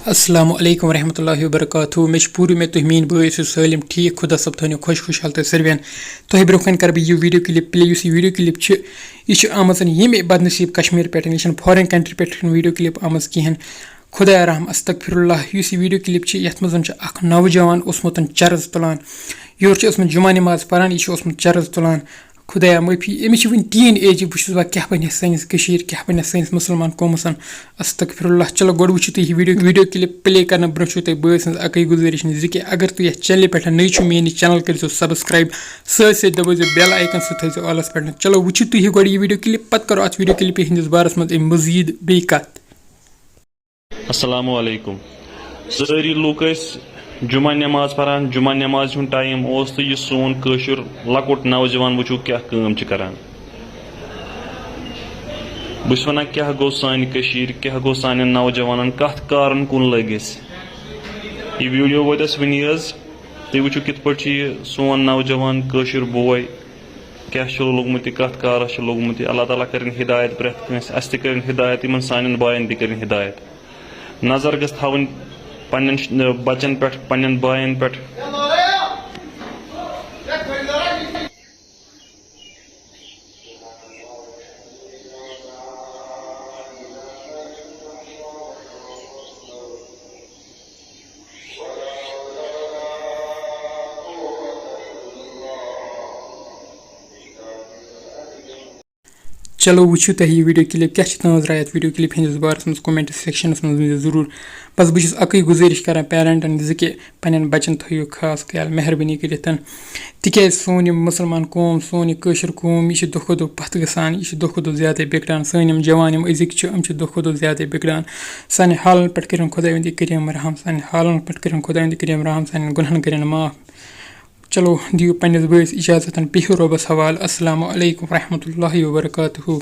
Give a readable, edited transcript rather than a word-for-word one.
अस्सलामु अलैकुम रहमतुल्लाहि व बरकातहू मे पूरी में तुह मीन बई सलिम ठीक खुदा सब थो खुश खुशहाल तो सरवन तुह ब्रोह कन कर यह वीडियो क्लिप प्ले यह वीडियो क्लिप यह आमज ये बदनसीब कश्मीर पे यह फॉरेन कंट्री पे वीडियो क्लिप आमज कहें खुदा रहम अस्तगफिरुल्लाह यह वीडियो क्लिप यथ मज नौजवान ओसमुत चरज तुलान योर जुमा नमाज पान यह चरज तुलान खुदाया माफी अमिस वन टीन एज बह क्या बन सैनिस क्या बन सैनिस मुसलमान कौमस अस्तगफिरुल्लाह चलो गोड वो तुम वीडियो क्लिप प्ले कर ब्रोह तुम बई सज अक गुजारिश कि अगर तुम यह चैनल पे नई मेन चैनल करो सब्सक्राइब सत दबो बेल आइकन सह थो ऑलस पे चलो वो तुम गो वीडियो क्लिप पे करो अत वीडियो क्लिप हंदिस बारस मज मजीद बे कत अस्सलामु अलैकुम सारी लूक जुमा नमाज पान जुमा नमाज टाइम तो यह सोन कशुर लकुट नौजवान वो क्या करान बस वन क्या गो सान क्या गो सान नौजवान कत कारण कुन लगिस यह वीडियो वो वन तुम वो कित पे सोन नौजवान कशुर बोय क्या लोगमुत कत कारस लोगमुत अल्लाह ताला कर हिदायत प्रेत कंस अस कर हिदायत इन सान बायन कर हिदायत नजर गस थवन पन्न बचन पे पन्न बायन पे चलो वो तुम यह वीडियो क्लिप क्या तज राय वीडियो क्लिप हंदिस बारस मज कमेंट सेक्शन मज जरूर बस बहुत अक गुजारिश कर पेरेंटन कि पन्न बचन थो खास ख्याल मेहरबानी कर तिक सोन मुसलमान कौम सोन यह कौम यह दो दो पथ गसान यह दो दो ज्यादा बिगड़ान सन जवान अजिक दो दो ज्यादा बिगड़ान सान हालन पे कर खुदा करीम रहम सान हालन पे कर खुदा करीम रहम सान गुनहन कर माफ चलो दियो पन्निस बइस इजाजत बिहु रब्बस हवाल अस्सलामु अलैकुम रहमतुल्लाहि व बरकातहू।